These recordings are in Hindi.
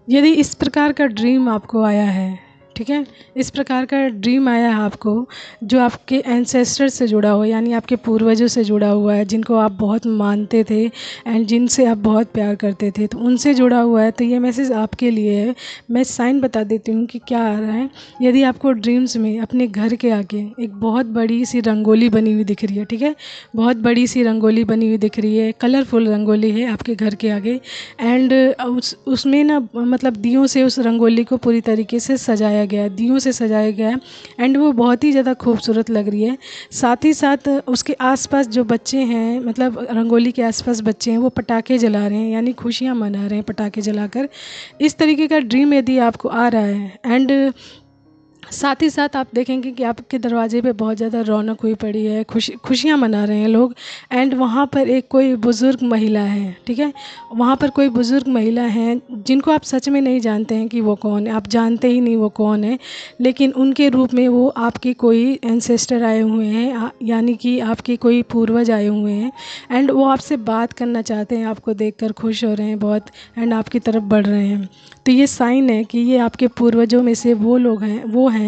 यदि इस प्रकार का ड्रीम आपको आया है, ठीक है, इस प्रकार का ड्रीम आया है आपको जो आपके एंसेस्टर से जुड़ा हो, यानी आपके पूर्वजों से जुड़ा हुआ है, जिनको आप बहुत मानते थे एंड जिनसे आप बहुत प्यार करते थे, तो उनसे जुड़ा हुआ है, तो ये मैसेज आपके लिए है। मैं साइन बता देती हूँ कि क्या आ रहा है। यदि आपको ड्रीम्स में अपने घर के आगे एक बहुत बड़ी सी रंगोली बनी हुई दिख रही है, ठीक है, बहुत बड़ी सी रंगोली बनी हुई दिख रही है, कलरफुल रंगोली है आपके घर के आगे, एंड उसमें ना मतलब दियों से उस रंगोली को पूरी तरीके से सजाया गया है, दियों से सजाया गया है, एंड वो बहुत ही ज़्यादा खूबसूरत लग रही है। साथ ही साथ उसके आसपास जो बच्चे हैं, मतलब रंगोली के आसपास बच्चे हैं, वो पटाखे जला रहे हैं, यानी खुशियाँ मना रहे हैं पटाखे जलाकर। इस तरीके का ड्रीम यदि आपको आ रहा है, एंड साथ ही साथ आप देखेंगे कि आपके दरवाजे पे बहुत ज़्यादा रौनक हुई पड़ी है, खुशियाँ मना रहे हैं लोग, एंड वहाँ पर एक कोई बुज़ुर्ग महिला है, ठीक है, वहाँ पर कोई बुज़ुर्ग महिला है जिनको आप सच में नहीं जानते हैं कि वो कौन है, आप जानते ही नहीं वो कौन है, लेकिन उनके रूप में वो आपके कोई एंसेस्टर आए हुए हैं, यानी कि आपके कोई पूर्वज आए हुए हैं, एंड वो आपसे बात करना चाहते हैं, आपको देखकर खुश हो रहे हैं बहुत, एंड आपकी तरफ बढ़ रहे हैं। तो ये साइन है कि ये आपके पूर्वजों में से वो लोग हैं, वो हैं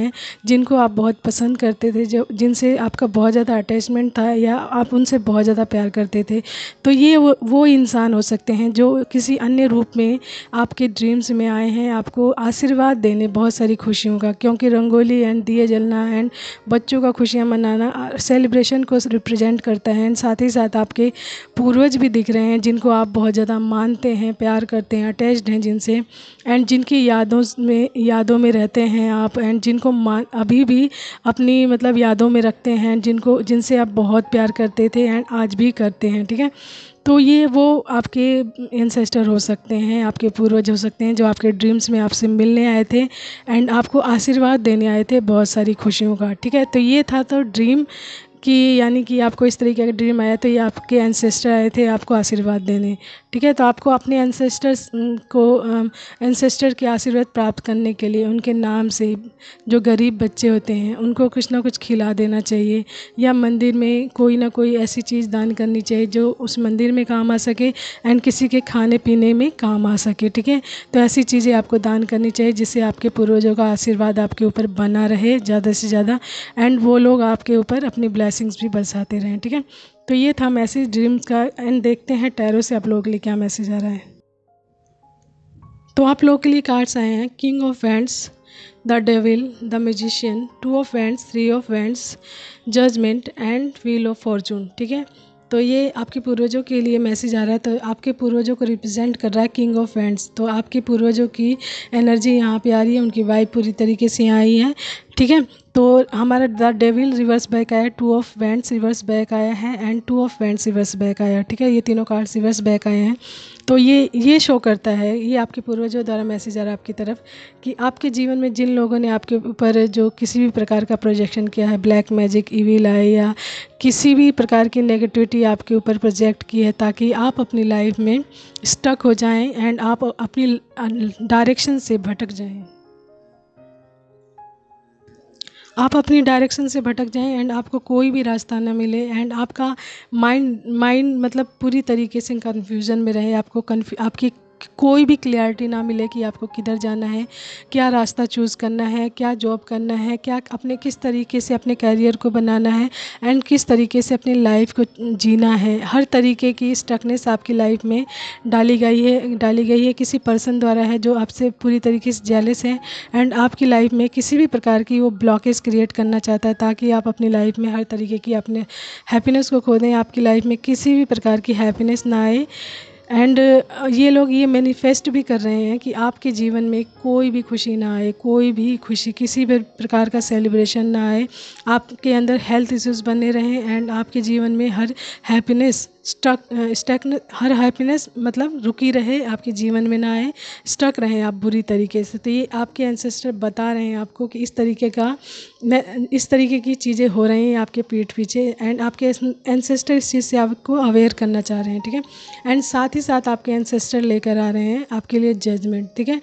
जिनको आप बहुत पसंद करते थे, जो जिनसे आपका बहुत ज़्यादा अटैचमेंट था, या आप उनसे बहुत ज़्यादा प्यार करते थे। तो ये वो इंसान हो सकते हैं जो किसी अन्य रूप में आपके ड्रीम्स में आए हैं, आपको आशीर्वाद देने बहुत सारी खुशियों का, क्योंकि रंगोली एंड दिए जलना एंड बच्चों का खुशियाँ मनाना सेलिब्रेशन को रिप्रेजेंट करता है, एंड साथ ही साथ आपके पूर्वज भी दिख रहे हैं जिनको आप बहुत ज़्यादा मानते हैं, प्यार करते हैं, अटैच्ड हैं जिनसे, एंड जिनकी यादों में रहते हैं आप, एंड जिनको अभी भी अपनी मतलब यादों में रखते हैं, जिनसे आप बहुत प्यार करते थे एंड आज भी करते हैं, ठीक है। तो ये वो आपके एंसेस्टर हो सकते हैं, आपके पूर्वज हो सकते हैं जो आपके ड्रीम्स में आपसे मिलने आए थे एंड आपको आशीर्वाद देने आए थे बहुत सारी खुशियों का, ठीक है। तो ये था तो ड्रीम कि यानी कि आपको इस तरीके का ड्रीम आया, तो ये आपके एंसेस्टर आए थे आपको आशीर्वाद देने, ठीक है। तो आपको अपने एंसेस्टर के आशीर्वाद प्राप्त करने के लिए उनके नाम से जो गरीब बच्चे होते हैं उनको कुछ ना कुछ खिला देना चाहिए, या मंदिर में कोई ना कोई ऐसी चीज़ दान करनी चाहिए जो उस मंदिर में काम आ सके एंड किसी के खाने पीने में काम आ सके, ठीक है। तो ऐसी चीज़ें आपको दान करनी चाहिए जिससे आपके पूर्वजों का आशीर्वाद आपके ऊपर बना रहे ज़्यादा से ज़्यादा, एंड वो लोग आपके ऊपर अपनी ब्लेसिंग्स भी बरसाते रहें, ठीक है। तो ये था मैसेज ड्रीम्स का, एंड देखते हैं टैरो से आप लोगों के लिए क्या मैसेज आ रहा है। तो आप लोगों के लिए कार्ड्स आए हैं, king of wands, the devil, the magician, two of wands, three of wands, judgement and wheel of fortune, ठीक है। तो ये आपके पूर्वजों के लिए मैसेज आ रहा है, तो आपके पूर्वजों को रिप्रेजेंट कर रहा है किंग ऑफ वैंड्स, तो आपके पूर्वजों की एनर्जी यहाँ पे आ रही है, उनकी वाइब पूरी तरीके से यहाँ आई है, ठीक है। तो हमारा द डेविल रिवर्स बैक आया, to of wands reverse back आया है, and to of wands reverse back आया, ठीक है। ये तीनों कार्ड्स रिवर्स बैक आए हैं। तो ये शो करता है, ये आपके पूर्वजों द्वारा मैसेज आ रहा है आपकी तरफ कि आपके जीवन में जिन लोगों ने आपके ऊपर जो किसी भी प्रकार का प्रोजेक्शन किया है, ब्लैक मैजिक, इविल आई, या किसी भी प्रकार की नेगेटिविटी आपके ऊपर प्रोजेक्ट की है, ताकि आप अपनी लाइफ में स्टक हो जाएं एंड आप अपनी डायरेक्शन से भटक जाएं, आप अपनी डायरेक्शन से भटक जाएं एंड आपको कोई भी रास्ता ना मिले, एंड आपका माइंड मतलब पूरी तरीके से कन्फ्यूज़न में रहे, आपकी कोई भी क्लियरिटी ना मिले कि आपको किधर जाना है, क्या रास्ता चूज़ करना है, क्या जॉब करना है, क्या अपने किस तरीके से अपने करियर को बनाना है, एंड किस तरीके से अपनी लाइफ को जीना है। हर तरीके की स्टकनेस आपकी लाइफ में डाली गई है किसी पर्सन द्वारा है जो आपसे पूरी तरीके से जेलस है, एंड आपकी लाइफ में किसी भी प्रकार की वो ब्लॉकेज क्रिएट करना चाहता है, ताकि आप अपनी लाइफ में हर तरीके की अपने हैप्पीनेस को खो दें, आपकी लाइफ में किसी भी प्रकार की हैप्पीनेस ना आए, एंड ये लोग ये मैनिफेस्ट भी कर रहे हैं कि आपके जीवन में कोई भी खुशी ना आए, कोई भी खुशी किसी भी प्रकार का सेलिब्रेशन ना आए, आपके अंदर हेल्थ इश्यूज़ बने रहें, एंड आपके जीवन में हर हैप्पीनेस हर हैप्पीनेस मतलब रुकी रहे, आपके जीवन में ना आए, स्टक रहें आप बुरी तरीके से। तो ये आपके एंसेस्टर बता रहे हैं आपको कि इस तरीके की चीज़ें हो रही हैं आपके पीठ पीछे, एंड आपके एंसेस्टर इस चीज़ से आपको अवेयर करना चाह रहे हैं, ठीक है। एंड साथ ही साथ आपके एंसेस्टर लेकर आ रहे हैं आपके लिए जजमेंट, ठीक है।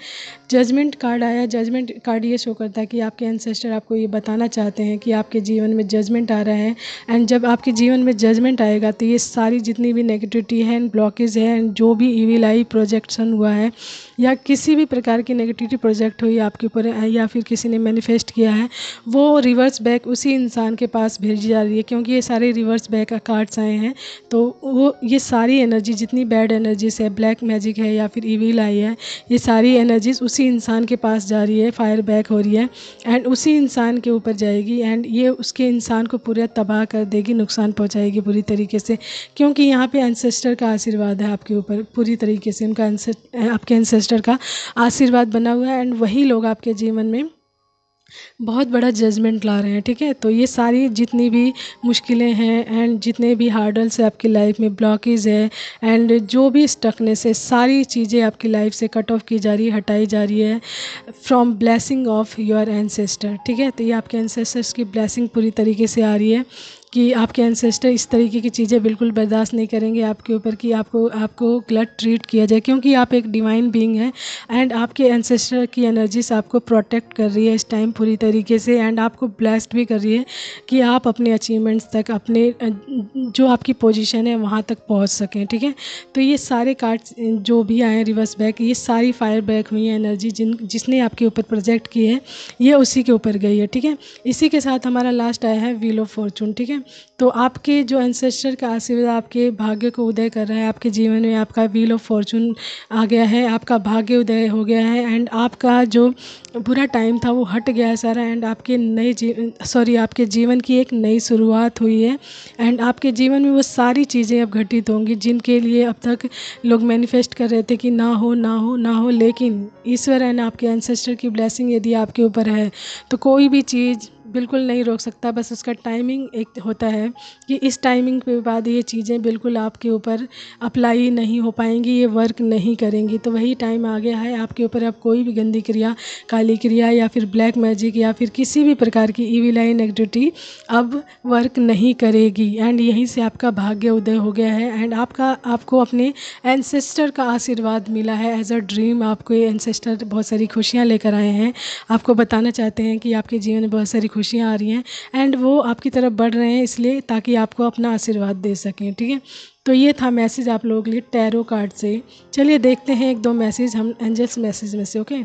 जजमेंट कार्ड आया, जजमेंट कार्ड ये शो करता है कि आपके एंसेस्टर आपको ये बताना चाहते हैं कि आपके जीवन में जजमेंट आ रहा है, एंड जब आपके जीवन में जजमेंट आएगा तो ये सारी जितनी भी नेगेटिविटी है एंड ब्लॉकेज है एंड जो भी इविल आई प्रोजेक्शन हुआ है, या किसी भी प्रकार की नेगेटिविटी प्रोजेक्ट हुई आपके ऊपर या फिर किसी ने मैनिफेस्ट किया है, वो रिवर्स बैक उसी इंसान के पास भेजी जा रही है, क्योंकि ये सारे रिवर्स बैक कार्ड्स आए हैं। तो वो ये सारी एनर्जी जितनी बैड एनर्जीज है, ब्लैक मैजिक है या फिर इविल आई है, ये सारी एनर्जीज उसी इंसान के पास जा रही है, फायर बैक हो रही है एंड उसी इंसान के ऊपर जाएगी एंड ये उसके इंसान को पूरा तबाह कर देगी, नुकसान पहुंचाएगी बुरी तरीके से, क्योंकि यहाँ पे एंसेस्टर का आशीर्वाद है आपके ऊपर पूरी तरीके से, उनका आपके एंसेस्टर का आशीर्वाद बना हुआ है एंड वही लोग आपके जीवन में बहुत बड़ा जजमेंट ला रहे हैं। ठीक है, तो ये सारी जितनी भी मुश्किलें हैं एंड जितने भी हार्डल्स है आपकी लाइफ में, ब्लॉकेज है एंड जो भी स्टकनेस है, सारी चीज़ें आपकी लाइफ से कट ऑफ की जा रही है, हटाई जा रही है from blessing of your ancestor. ठीक है, तो ये आपके एंसेस्टर्स की ब्लेसिंग पूरी तरीके से आ रही है कि आपके एंसेस्टर इस तरीके की चीज़ें बिल्कुल बर्दाश्त नहीं करेंगे आपके ऊपर कि आपको गलत ट्रीट किया जाए, क्योंकि आप एक डिवाइन बीइंग हैं एंड आपके एंसेस्टर की एनर्जीज आपको प्रोटेक्ट कर रही है इस टाइम पूरी तरीके से एंड आपको ब्लेस्ड भी कर रही है कि आप अपने अचीवमेंट्स तक, अपने जो आपकी पोजीशन है वहाँ तक पहुँच सकें। ठीक है, तो ये सारे कार्ड्स जो भी आए हैं रिवर्स बैक, ये सारी फायर बैक हुई है एनर्जी जिसने आपके ऊपर प्रोजेक्ट की है, ये उसी के ऊपर गई है। ठीक है, इसी के साथ हमारा लास्ट आया है व्हील ऑफ फॉर्चून। ठीक है, तो आपके जो एंसेस्टर का आशीर्वाद आपके भाग्य को उदय कर रहा है, आपके जीवन में आपका व्हील ऑफ फॉर्चून आ गया है, आपका भाग्य उदय हो गया है एंड आपका जो बुरा टाइम था वो हट गया है सारा एंड आपके जीवन की एक नई शुरुआत हुई है एंड आपके जीवन में वो सारी चीज़ें अब घटित होंगी जिनके लिए अब तक लोग मैनिफेस्ट कर रहे थे कि ना हो ना हो ना हो, लेकिन ईश्वर एंड आपके एंसेस्टर की ब्लेसिंग यदि आपके ऊपर है तो कोई भी चीज़ बिल्कुल नहीं रोक सकता। बस उसका टाइमिंग एक होता है कि इस टाइमिंग के बाद ये चीज़ें बिल्कुल आपके ऊपर अप्लाई नहीं हो पाएंगी, ये वर्क नहीं करेंगी। तो वही टाइम आ गया है आपके ऊपर, अब कोई भी गंदी क्रिया, काली क्रिया या फिर ब्लैक मैजिक या फिर किसी भी प्रकार की ईविल आई नेगेटिविटी अब वर्क नहीं करेगी एंड यहीं से आपका भाग्य उदय हो गया है एंड आपको अपने एंसेस्टर का आशीर्वाद मिला है एज अ ड्रीम। आपको ये एंसेस्टर बहुत सारी खुशियाँ लेकर आए हैं, आपको बताना चाहते हैं कि आपके जीवन में बहुत सारी खुशियाँ आ रही हैं एंड वो आपकी तरफ बढ़ रहे हैं, इसलिए ताकि आपको अपना आशीर्वाद दे सकें। ठीक है, तो ये था मैसेज आप लोगों के लिए टैरो कार्ड से। चलिए देखते हैं एक दो मैसेज हम एंजल्स मैसेज में से। ओके,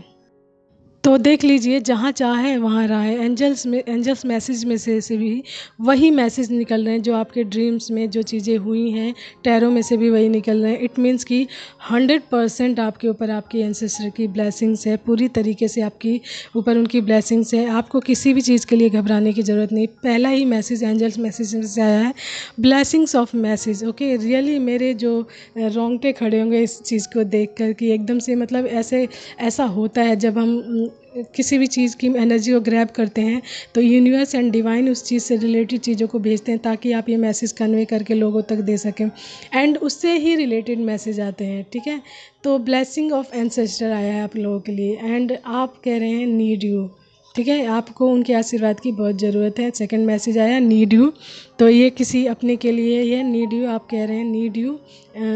तो देख लीजिए, जहाँ चाहे वहाँ राहे। एंजल्स मैसेज में से भी वही मैसेज निकल रहे हैं जो आपके ड्रीम्स में जो चीज़ें हुई हैं, टैरो में से भी वही निकल रहे हैं। इट मीन्स कि 100% आपके ऊपर आपके एंसेस्टर की ब्लेसिंग्स है, पूरी तरीके से आपकी ऊपर उनकी ब्लेसिंग्स है। आपको किसी भी चीज़ के लिए घबराने की ज़रूरत नहीं। पहला ही मैसेज एंजल्स मैसेज में से आया है, blessings of message. Okay, really मेरे जो रोंगटे खड़े होंगे इस चीज़ को देख कर कि एकदम से मतलब ऐसा होता है जब हम किसी भी चीज़ की एनर्जी को ग्रैब करते हैं तो यूनिवर्स एंड डिवाइन उस चीज़ से रिलेटेड चीज़ों को भेजते हैं ताकि आप ये मैसेज कन्वे करके लोगों तक दे सकें एंड उससे ही रिलेटेड मैसेज आते हैं। ठीक है, तो ब्लेसिंग ऑफ एंसेस्टर आया है आप लोगों के लिए एंड आप कह रहे हैं नीड यू। ठीक है, आपको उनके आशीर्वाद की बहुत ज़रूरत है। सेकंड मैसेज आया नीड यू, तो ये किसी अपने के लिए ये नीड यू, आप कह रहे हैं नीड यू,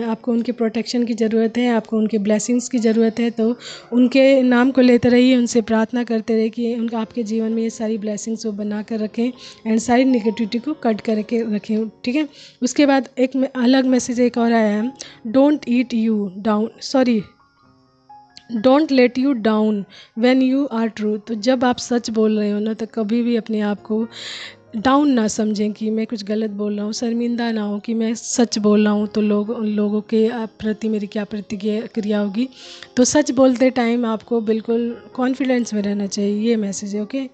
आपको उनके प्रोटेक्शन की ज़रूरत है, आपको उनके ब्लेसिंग्स की ज़रूरत है। तो उनके नाम को लेते रहिए, उनसे प्रार्थना करते रहिए कि उनका आपके जीवन में ये सारी ब्लेसिंग्स वो बना कर रखें एंड सारी निगेटिविटी को कट करके रखें। ठीक है, उसके बाद एक अलग मैसेज एक और आया है, don't eat you down, sorry don't let you down when you are true. तो जब आप सच बोल रहे हो ना तो कभी भी अपने आप को डाउन ना समझें कि मैं कुछ गलत बोल रहा हूँ, शर्मिंदा ना हो कि मैं सच बोल रहा हूँ तो लोगों के प्रति मेरी क्या प्रतिक्रिया होगी। तो सच बोलते टाइम आपको बिल्कुल कॉन्फिडेंस में रहना चाहिए, ये मैसेज है। ओके,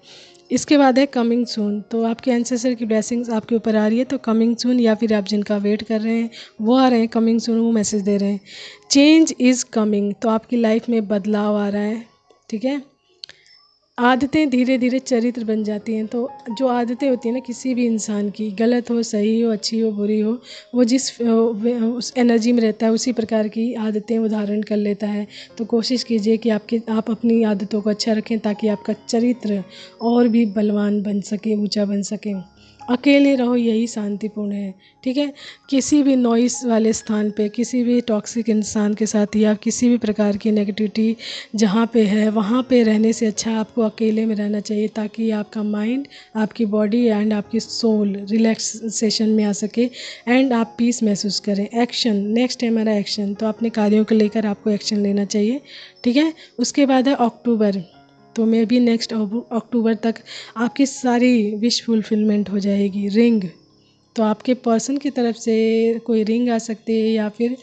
इसके बाद है कमिंग सून, तो आपके एंसेस्टर की ब्लेसिंग्स आपके ऊपर आ रही है। तो कमिंग सून या फिर आप जिनका वेट कर रहे हैं वो आ रहे हैं, कमिंग सून वो मैसेज दे रहे हैं। चेंज इज़ कमिंग, तो आपकी लाइफ में बदलाव आ रहा है। ठीक है, आदतें धीरे धीरे चरित्र बन जाती हैं। तो जो आदतें होती हैं ना किसी भी इंसान की, गलत हो, सही हो, अच्छी हो, बुरी हो, वो उस एनर्जी में रहता है उसी प्रकार की आदतें वो धारण कर लेता है। तो कोशिश कीजिए कि आप अपनी आदतों को अच्छा रखें ताकि आपका चरित्र और भी बलवान बन सके, ऊंचा बन सके। अकेले रहो यही शांतिपूर्ण है। ठीक है, किसी भी नॉइस वाले स्थान पे, किसी भी टॉक्सिक इंसान के साथ या किसी भी प्रकार की नेगेटिविटी जहाँ पे है वहाँ पे रहने से अच्छा आपको अकेले में रहना चाहिए, ताकि आपका माइंड, आपकी बॉडी एंड आपकी सोल रिलैक्सेशन में आ सके एंड आप पीस महसूस करें। एक्शन, नेक्स्ट है हमारा एक्शन, तो अपने कार्यों को लेकर आपको एक्शन लेना चाहिए। ठीक है, उसके बाद है अक्टूबर, तो मे बी नेक्स्ट अक्टूबर तक आपकी सारी विश फुलफिलमेंट हो जाएगी। रिंग, तो आपके पर्सन की तरफ से कोई रिंग आ सकती है या फिर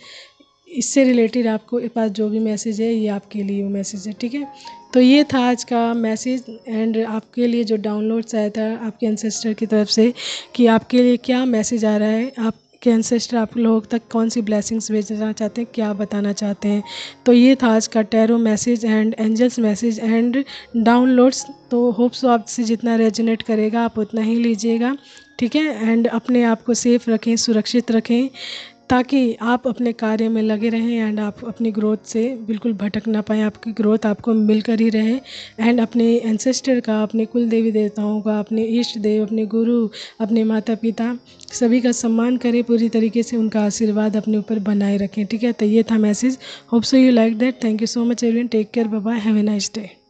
इससे रिलेटेड आपको पास जो भी मैसेज है ये आपके लिए वो मैसेज है। ठीक है, तो ये था आज का मैसेज एंड आपके लिए जो डाउनलोड्स आया था आपके एंसेस्टर की तरफ से कि आपके लिए क्या मैसेज आ रहा है, आपके एंसेस्टर आप लोगों तक कौन सी ब्लेसिंग्स भेजना चाहते हैं, क्या बताना चाहते हैं। तो ये था आज का tarot message and angels message and downloads. तो होप सो आपसे जितना रेजोनेट करेगा आप उतना ही लीजिएगा। ठीक है, एंड अपने आप को सेफ रखें, सुरक्षित रखें, ताकि आप अपने कार्य में लगे रहें एंड आप अपनी ग्रोथ से बिल्कुल भटक ना पाएँ, आपकी ग्रोथ आपको मिलकर ही रहे। एंड अपने एंसेस्टर का, अपने कुल देवी देवताओं का, अपने इष्ट देव, अपने गुरु, अपने माता पिता सभी का सम्मान करें पूरी तरीके से, उनका आशीर्वाद अपने ऊपर बनाए रखें। ठीक है, तो ये था message. Hope so you like that. Thank you so much everyone, take care, bye bye, have a nice day.